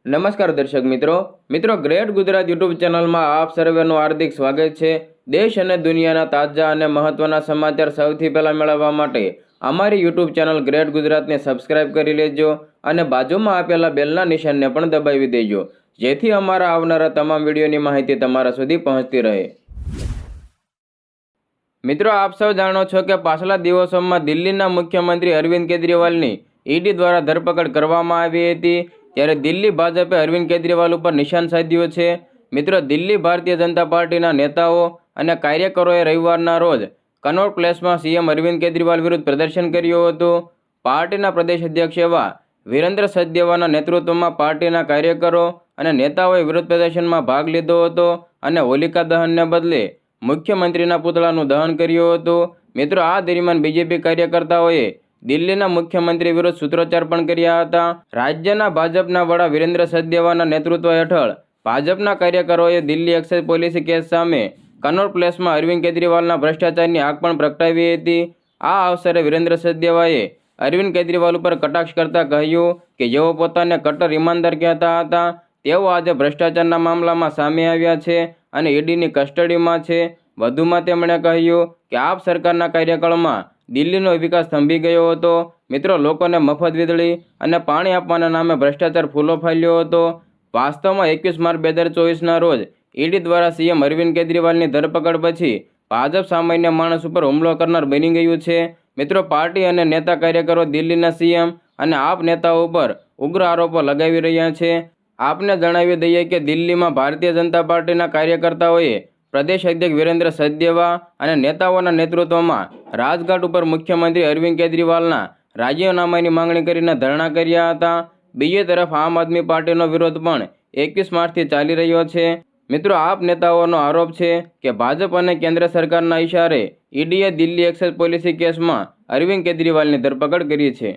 નમસ્કાર દર્શક મિત્રો ગ્રેટ ગુજરાત યુટ્યુબ ચેનલમાં આપ સર્વેનું હાર્દિક સ્વાગત છે। દેશ અને દુનિયાના તાજા અને મહત્વના સમાચાર સૌથી પહેલા મેળવવા માટે અમારી યુટ્યુબ ચેનલ ગ્રેટ ગુજરાતને સબસ્ક્રાઇબ કરી લેજો અને બાજુમાં આપેલા બેલના નિશાનને પણ દબાવી દેજો, જેથી અમારા આવનારા તમામ વિડીયોની માહિતી તમારા સુધી પહોંચતી રહે। મિત્રો, આપ સૌ જાણો છો કે પાછલા દિવસોમાં દિલ્હીના મુખ્યમંત્રી અરવિંદ કેજરીવાલની ઈડી દ્વારા ધરપકડ કરવામાં આવી હતી। ત્યારે દિલ્હી ભાજપે અરવિંદ કેજરીવાલ ઉપર નિશાન સાધ્યું છે। મિત્રો, દિલ્હી ભારતીય જનતા પાર્ટીના નેતાઓ અને કાર્યકરોએ રવિવારના રોજ કનોટ પ્લેસમાં સીએમ અરવિંદ કેજરીવાલ વિરુદ્ધ પ્રદર્શન કર્યું હતું। પાર્ટીના પ્રદેશ અધ્યક્ષ એવા વિરેન્દ્ર સચદેવાના નેતૃત્વમાં પાર્ટીના કાર્યકરો અને નેતાઓએ વિરોધ પ્રદર્શનમાં ભાગ લીધો હતો અને હોલિકા દહનને બદલે મુખ્યમંત્રીના પુતળાનું દહન કર્યું હતું। મિત્રો, આ દરમિયાન બીજેપી કાર્યકર્તાઓએ દિલ્હીના મુખ્યમંત્રી વિરુદ્ધ સૂત્રોચ્ચાર પણ કર્યા હતા। રાજ્યના ભાજપના વડા વિરેન્દ્ર સચદેવાના નેતૃત્વ હેઠળ ભાજપના કાર્યકરોએ દિલ્હી એક્સાઇઝ પોલીસ કેસ સામે કનોટ પ્લેસમાં અરવિંદ કેજરીવાલના ભ્રષ્ટાચારની આગ પણ પ્રગટાવી હતી। આ અવસરે વિરેન્દ્ર સચદેવાએ અરવિંદ કેજરીવાલ ઉપર કટાક્ષ કરતા કહ્યું કે જેઓ પોતાને કટ્ટર ઈમાનદાર કહેતા હતા, તેઓ આજે ભ્રષ્ટાચારના મામલામાં સામે આવ્યા છે અને ઈડીની કસ્ટડીમાં છે। વધુમાં તેમણે કહ્યું કે આપ સરકારના કાર્યકાળમાં દિલ્હીનો વિકાસ થંભી ગયો હતો। મિત્રો, લોકોને મફત વીજળી અને પાણી આપવાના નામે ભ્રષ્ટાચાર ફૂલો ફાલ્યો હતો। વાસ્તવમાં 21 માર્ચ 2024ના રોજ ઈડી દ્વારા સીએમ અરવિંદ કેજરીવાલની ધરપકડ પછી ભાજપ સામાન્ય માણસ ઉપર હુમલો કરનાર બની ગયું છે। મિત્રો, પાર્ટી અને નેતા કાર્યકરો દિલ્હીના સીએમ અને આપ નેતાઓ ઉપર ઉગ્ર આરોપો લગાવી રહ્યા છે। આપને જણાવી દઈએ કે દિલ્હીમાં ભારતીય જનતા પાર્ટીના કાર્યકર્તાઓએ પ્રદેશ અધ્યક્ષ વિરેન્દ્ર સચદેવા અને નેતાઓના નેતૃત્વમાં રાજઘાટ ઉપર મુખ્યમંત્રી અરવિંદ કેજરીવાલના રાજીનામાની માંગણી કરીને ધરણા કર્યા હતા। બીજી તરફ આમ આદમી પાર્ટીનો વિરોધ પણ 21 માર્ચથી ચાલી રહ્યો છે। મિત્રો, આપ નેતાઓનો આરોપ છે કે ભાજપ અને કેન્દ્ર સરકારના ઇશારે ઈડીએ દિલ્હી એક્સાઇઝ પોલીસ કેસમાં અરવિંદ કેજરીવાલની ધરપકડ કરી છે।